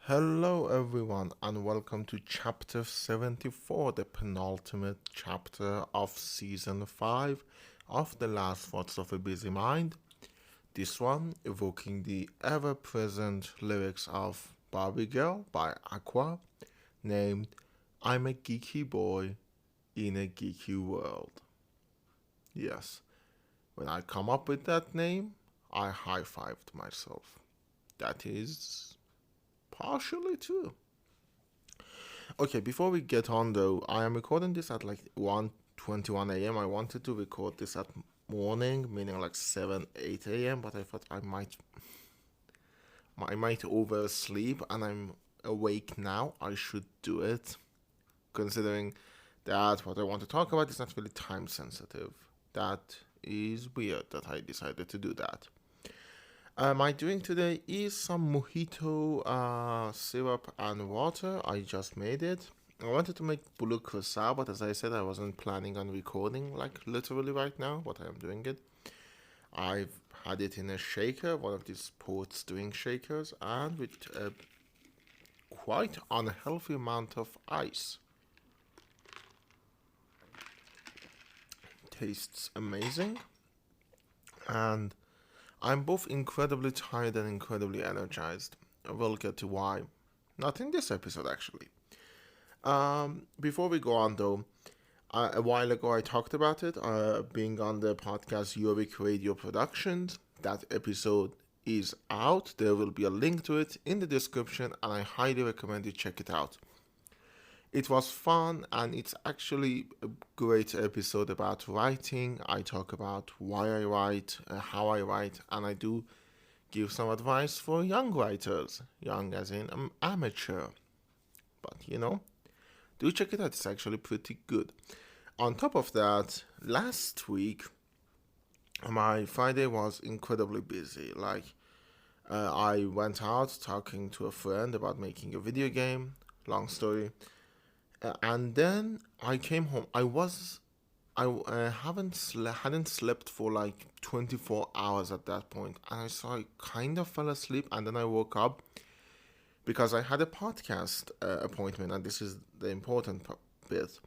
Hello, everyone, and welcome to chapter 74, the penultimate chapter of season 5 of The Last Thoughts of a Busy Mind. This one evoking the ever present lyrics of Barbie Girl by Aqua, named I'm a Geeky Boy in a Geeky World. Yes, when I come up with that name, I high fived myself. That is partially true. Okay, before we get on though, I am recording this at like 1:21 a.m. I wanted to record this at morning, meaning like 7, 8 a.m., but I thought I might oversleep and I'm awake now. I should do it, considering that what I want to talk about is not really time sensitive. That is weird that I decided to do that. My drink today is some mojito syrup and water. I just made it. I wanted to make bulu curacao, but as I said, I wasn't planning on recording like literally right now, but I am doing it. I've had it in a shaker, one of these sports drink shakers, and with a quite unhealthy amount of ice. Tastes amazing, and I'm both incredibly tired and incredibly energized. We'll get to why. Not in this episode, actually. Before we go on, though, a while ago I talked about it, being on the podcast Yorick Radio Productions. That episode is out. There will be a link to it in the description, and I highly recommend you check it out. It was fun, and it's actually a great episode about writing. I talk about why I write, how I write, and I do give some advice for young writers, young as in amateur. But do check it out, it's actually pretty good. On top of that, last week, my Friday was incredibly busy. I went out talking to a friend about making a video game, long story. And then I came home. Hadn't slept for like 24 hours at that point, and I kind of fell asleep, and then I woke up because I had a podcast appointment, and this is the important bit.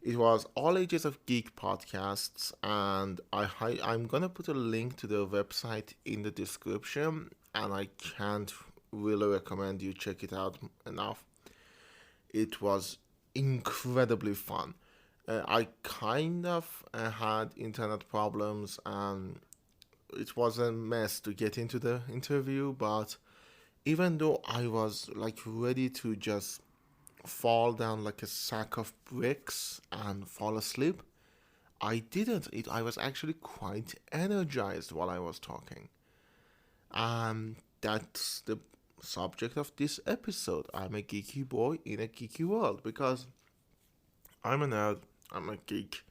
It was All Ages of Geek podcasts, and I'm gonna put a link to the website in the description, and I can't really recommend you check it out enough. It was incredibly fun. I kind of had internet problems, and it was a mess to get into the interview, but even though I was like ready to just fall down like a sack of bricks and fall asleep, I didn't. I was actually quite energized while I was talking. That's the subject of this episode. I'm a geeky boy in a geeky world because I'm a nerd, I'm a geek.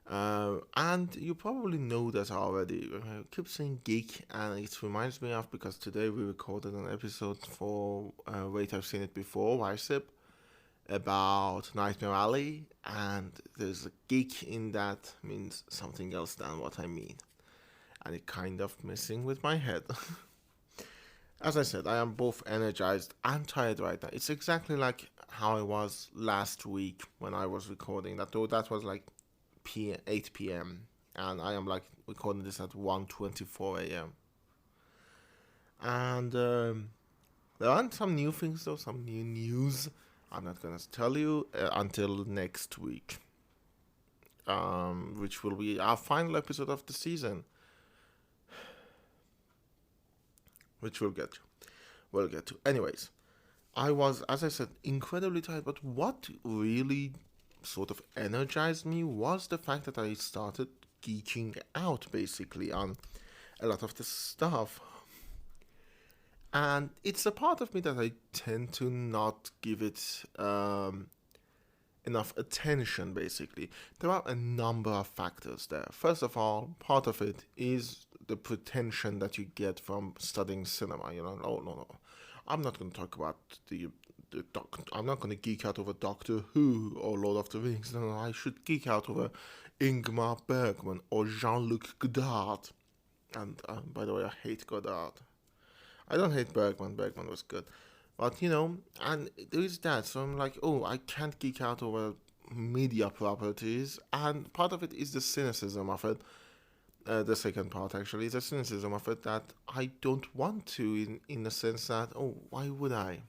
And you probably know that already. I keep saying geek, and it reminds me of because today we recorded an episode for Wait, I've Seen It Before, YSIP, about Nightmare Alley, and there's a geek in that means something else than what I mean. And it kind of messing with my head. As I said, I am both energized and tired right now. It's exactly like how I was last week when I was recording that, though that was like 8 p.m. and I am like recording this at 1:24 a.m. And there aren't some new things though, some new news. I'm not gonna tell you until next week, which will be our final episode of the season, which we'll get to. Anyways, I was, as I said, incredibly tired, but what really sort of energized me was the fact that I started geeking out basically on a lot of the stuff. And it's a part of me that I tend to not give it enough attention, basically. There are a number of factors there. First of all, part of it is the pretension that you get from studying cinema. No. I'm not going to talk about I'm not going to geek out over Doctor Who or Lord of the Rings. No, I should geek out over Ingmar Bergman or Jean-Luc Godard. And by the way, I hate Godard. I don't hate Bergman. Bergman was good. But and there is that. So I'm like, oh, I can't geek out over media properties, and part of it is the cynicism of it. The second part actually is the cynicism of it that I don't want to, in the sense that, oh, why would I?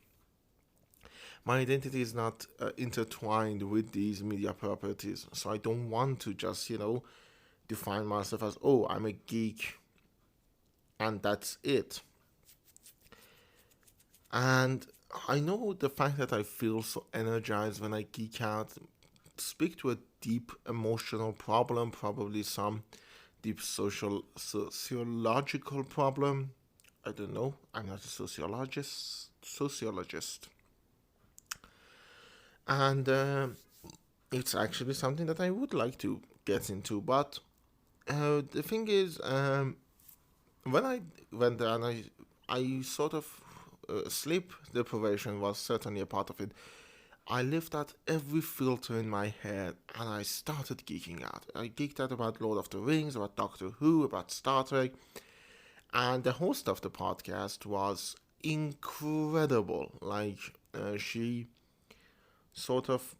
My identity is not intertwined with these media properties, so I don't want to just define myself as, oh, I'm a geek and that's it. And I know the fact that I feel so energized when I geek out speak to a deep emotional problem, probably some deep sociological problem. I don't know. I'm not a sociologist, and it's actually something that I would like to get into. But the thing is, when I went there and I sort of sleep deprivation was certainly a part of it. I left out every filter in my head and I started geeking out. I geeked out about Lord of the Rings, about Doctor Who, about Star Trek, and the host of the podcast was incredible. Like, she sort of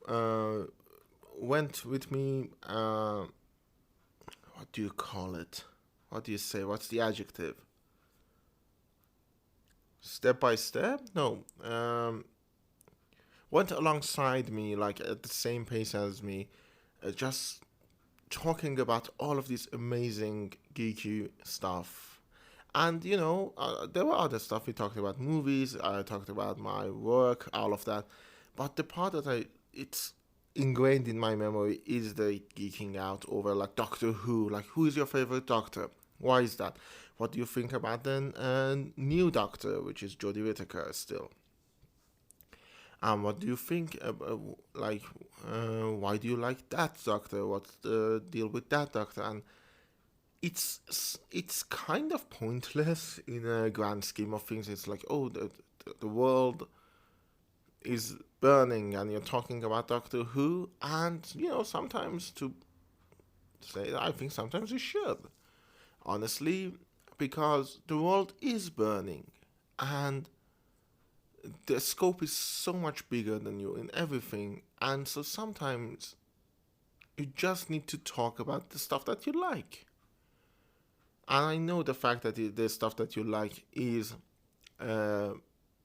went with me. What do you call it? What do you say? What's the adjective? Step by step? No. Went alongside me, like at the same pace as me, just talking about all of this amazing geeky stuff. And there were other stuff. We talked about movies. I talked about my work, all of that. But the part that it's ingrained in my memory is the geeking out over like Doctor Who. Like, who is your favorite Doctor? Why is that? What do you think about the new Doctor, which is Jodie Whittaker still? What do you think? Like, why do you like that Doctor? What's the deal with that Doctor? And it's kind of pointless in a grand scheme of things. It's like, oh, the world is burning, and you're talking about Doctor Who, and sometimes to say that, I think sometimes you should, honestly, because the world is burning, and the scope is so much bigger than you in everything, and so sometimes you just need to talk about the stuff that you like. And I know the fact that the stuff that you like is uh,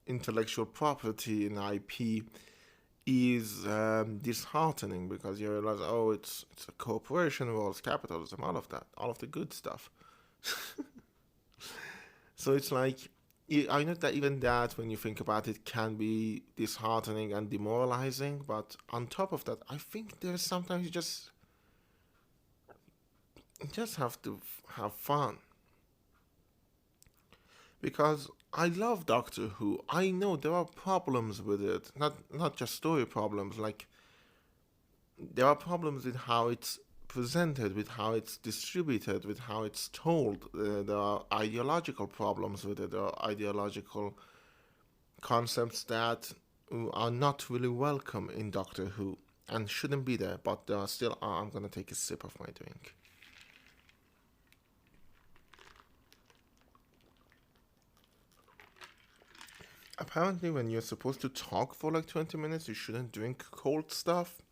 intellectual property and IP is disheartening, because you realize, oh, it's a corporation world, capitalism, all of that, all of the good stuff. So it's like, I know that even that, when you think about it, can be disheartening and demoralizing. But on top of that, I think there's sometimes you just have to have fun, because I love Doctor Who. I know there are problems with it, not just story problems. Like, there are problems with how it's presented, with how it's distributed, with how it's told. There are ideological problems with it. There are ideological concepts that are not really welcome in Doctor Who and shouldn't be there, but there are still are. I'm gonna take a sip of my drink. Apparently, when you're supposed to talk for like 20 minutes, you shouldn't drink cold stuff.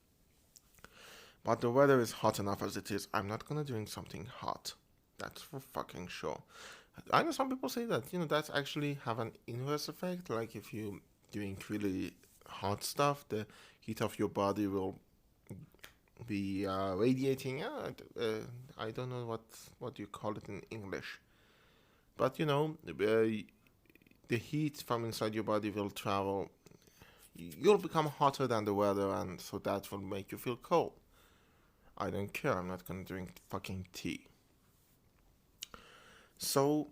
But the weather is hot enough as it is. I'm not gonna drink something hot. That's for fucking sure. I know some people say that that's actually have an inverse effect. Like, if you drink really hot stuff, the heat of your body will be radiating. I don't know what you call it in English, but the heat from inside your body will travel. You'll become hotter than the weather, and so that will make you feel cold. I don't care. I'm not gonna drink fucking tea. So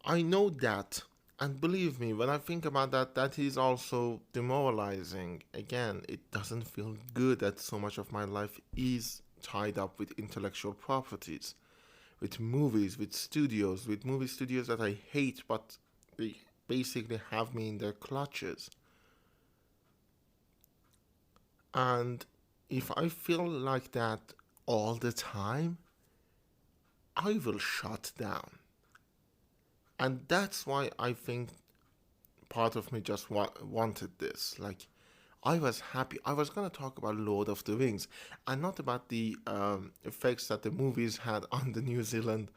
I know that, and believe me, when I think about that, that is also demoralizing. Again, it doesn't feel good that so much of my life is tied up with intellectual properties, with movies, with movie studios that I hate, but they basically have me in their clutches. And if I feel like that all the time, I will shut down. And that's why I think part of me just wanted this. Like, I was happy. I was going to talk about Lord of the Rings and not about the effects that the movies had on the New Zealand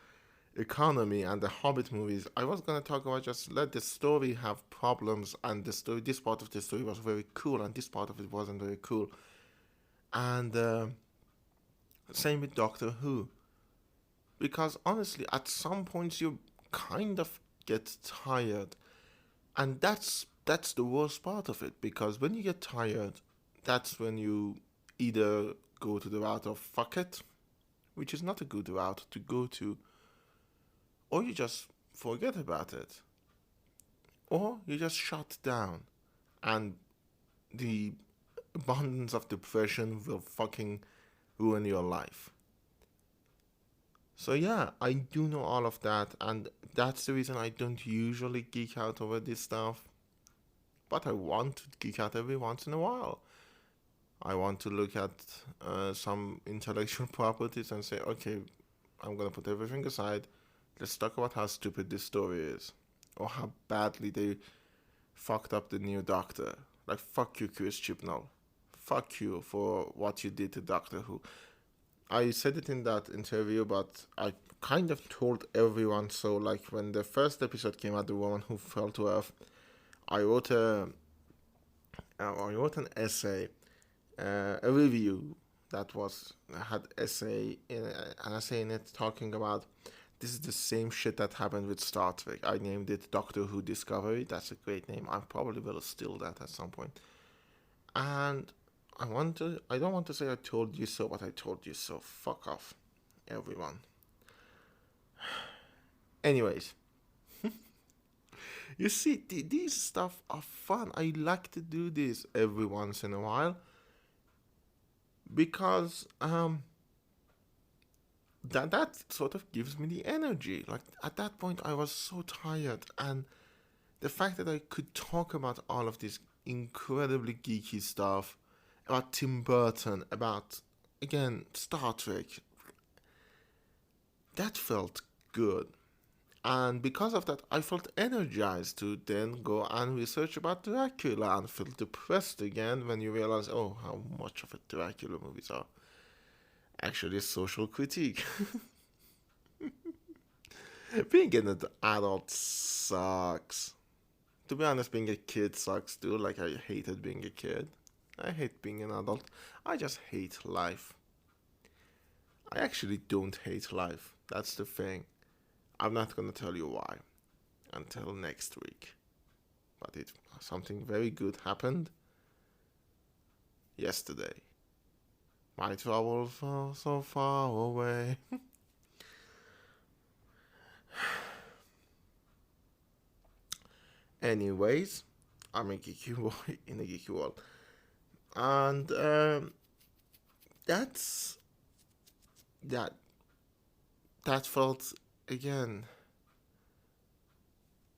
economy and the Hobbit movies. I was going to talk about just let the story have problems, and the story, this part of the story was very cool, and this part of it wasn't very cool. And same with Doctor Who. Because honestly, at some points you kind of get tired, and that's the worst part of it. Because when you get tired, that's when you either go to the route of fuck it, which is not a good route to go to, or you just forget about it, or you just shut down, and the abundance of depression will fucking ruin your life. So yeah, I do know all of that, and that's the reason I don't usually geek out over this stuff. But I want to geek out every once in a while. I want to look at some intellectual properties and say, okay, I'm gonna put everything aside. Let's talk about how stupid this story is, or how badly they fucked up the new Doctor. Like, fuck you, Chris Chibnall. Fuck you for what you did to Doctor Who. I said it in that interview, but I kind of told everyone so. Like, when the first episode came out, The Woman Who Fell to Earth, I wrote an essay, a review that had an essay in it talking about this is the same shit that happened with Star Trek. I named it Doctor Who Discovery. That's a great name. I probably will steal that at some point. And I don't want to say I told you so, but I told you so. Fuck off, everyone. Anyways, you see, these stuff are fun. I like to do this every once in a while because that sort of gives me the energy. Like, at that point, I was so tired, and the fact that I could talk about all of this incredibly geeky stuff about Tim Burton, about, again, Star Trek, that felt good. And because of that, I felt energized to then go and research about Dracula and feel depressed again when you realize, oh, how much of it Dracula movies are actually a social critique. Being an adult sucks. To be honest, being a kid sucks too. Like, I hated being a kid. I hate being an adult. I just hate life. I actually don't hate life. That's the thing. I'm not gonna tell you why until next week. But something very good happened yesterday. My troubles are so far away. Anyways, I'm a geeky boy in a geeky world. And that's that that felt, again,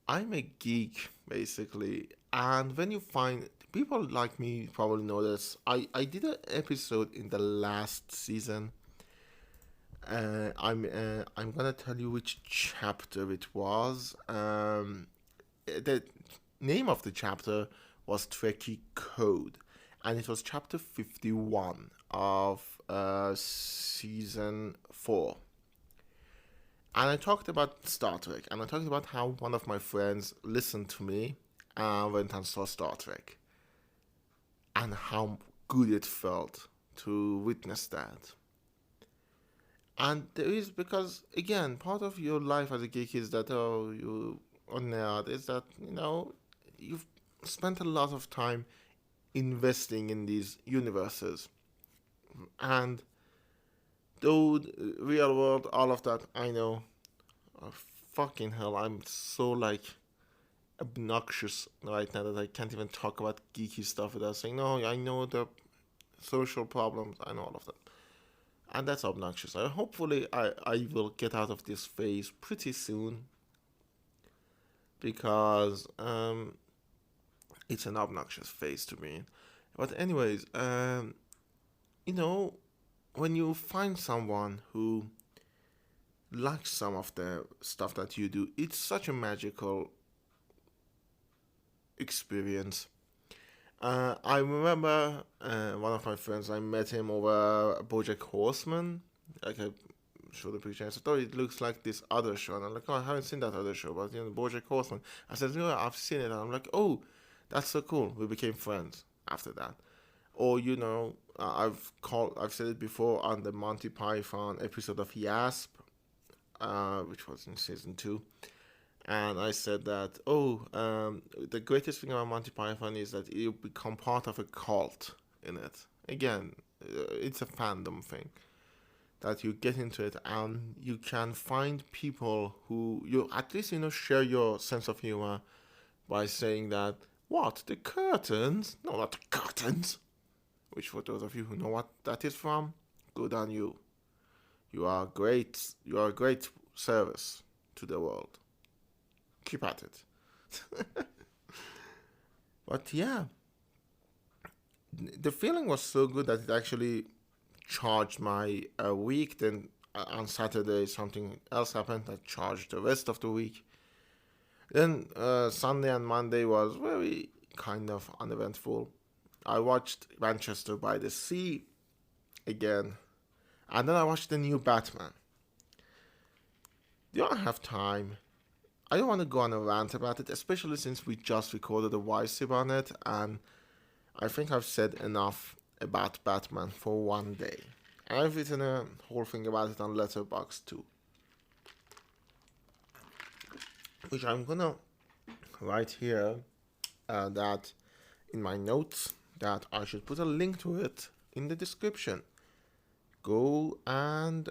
I'm a geek basically, and when you find people like me probably know this. I did an episode in the last season. I'm gonna tell you which chapter it was. The name of the chapter was Trekkie Code, and it was chapter 51 of season 4. And I talked about Star Trek, and I talked about how one of my friends listened to me and went and saw Star Trek, and how good it felt to witness that. And there is, because, again, part of your life as a geek is that, oh, you or nerd, is that, you've spent a lot of time investing in these universes. And though real world, all of that, I know. Oh, fucking hell, I'm so, like, obnoxious right now that I can't even talk about geeky stuff without saying, no, I know the social problems, I know all of that. And that's obnoxious. Hopefully, I will get out of this phase pretty soon, because it's an obnoxious phase to me. But anyways, you know, when you find someone who like some of the stuff that you do. It's such a magical experience. I remember one of my friends, I met him over BoJack Horseman. Like I showed the picture, I said, "Oh, it looks like this other show." And I'm like, "Oh, I haven't seen that other show, but BoJack Horseman." I said, "No, I've seen it." And I'm like, "Oh, that's so cool." We became friends after that. Or I've said it before on the Monty Python episode of Yasp, which was in season 2. And I said that, the greatest thing about Monty Python is that you become part of a cult in it. Again, it's a fandom thing that you get into it, and you can find people who you at least share your sense of humor by saying that, what, the curtains? No, not the curtains. Which, for those of you who know what that is from, good on you. You are great. You are a great service to the world. Keep at it. But yeah, the feeling was so good that it actually charged my week. Then on Saturday, something else happened that charged the rest of the week. Then Sunday and Monday was very kind of uneventful. I watched Manchester by the Sea again, and then I watched the new Batman. Do I have time? I don't want to go on a rant about it, especially since we just recorded a voice on it, and I think I've said enough about Batman for one day. And I've written a whole thing about it on Letterboxd too, which I'm gonna write here that in my notes that I should put a link to it in the description. Go and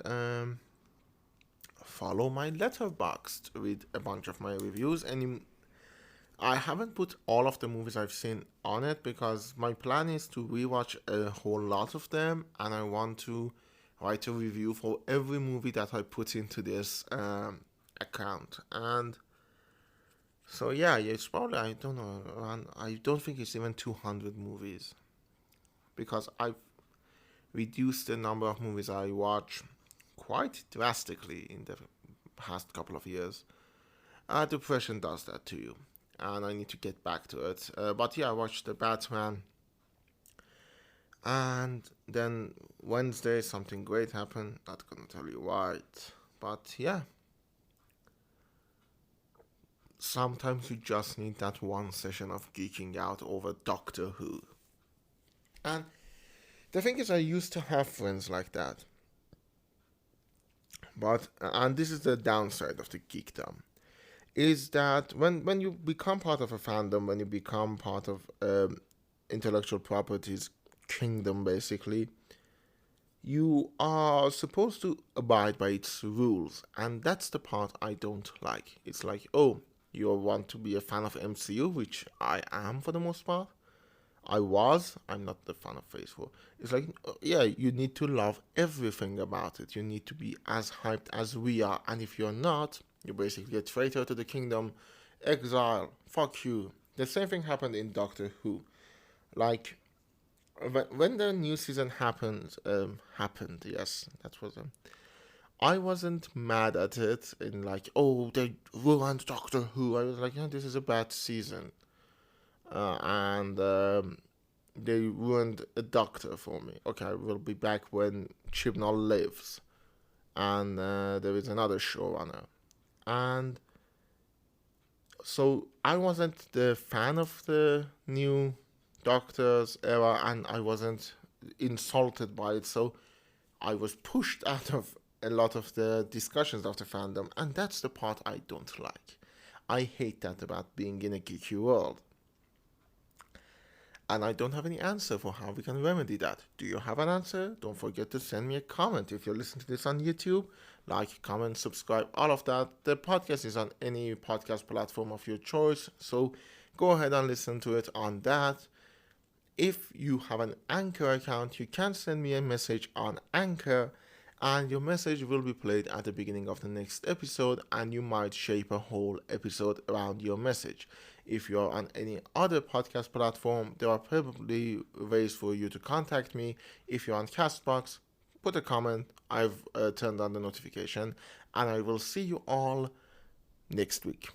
follow my Letterboxd, read a bunch of my reviews, and I haven't put all of the movies I've seen on it because my plan is to rewatch a whole lot of them, and I want to write a review for every movie that I put into this account. And so yeah, it's probably, I don't know, around, I don't think it's even 200 movies, because I've reduced the number of movies I watch quite drastically in the past couple of years. Depression does that to you, and I need to get back to it. But yeah, I watched the Batman, and then Wednesday something great happened. Not gonna tell you what, but yeah. Sometimes you just need that one session of geeking out over Doctor Who. And the thing is, I used to have friends like that. But, and this is the downside of the geekdom, is that when you become part of a fandom, when you become part of intellectual properties kingdom, basically, you are supposed to abide by its rules. And that's the part I don't like. It's like, oh, you want to be a fan of MCU, which I am for the most part. I'm not the fan of Phase 4. It's like, yeah, you need to love everything about it. You need to be as hyped as we are. And if you're not, you're basically a traitor to the kingdom, exile, fuck you. The same thing happened in Doctor Who. Like, when the new season happened, yes, that was I wasn't mad at it in like, oh, they ruined Doctor Who. I was like, yeah, this is a bad season. And they ruined a doctor for me. Okay, we'll be back when Chibnall lives. And there is another showrunner. And so I wasn't the fan of the new Doctor's era, and I wasn't insulted by it. So I was pushed out of a lot of the discussions of the fandom, and that's the part I don't like. I hate that about being in a geeky world. And I don't have any answer for how we can remedy that. Do you have an answer? Don't forget to send me a comment. If you're listening to this on YouTube, like, comment, subscribe, all of that. The podcast is on any podcast platform of your choice, so go ahead and listen to it on that. If you have an Anchor account, you can send me a message on Anchor, and your message will be played at the beginning of the next episode, and you might shape a whole episode around your message. If you're on any other podcast platform, there are probably ways for you to contact me. If you're on Castbox, put a comment. I've turned on the notification, and I will see you all next week.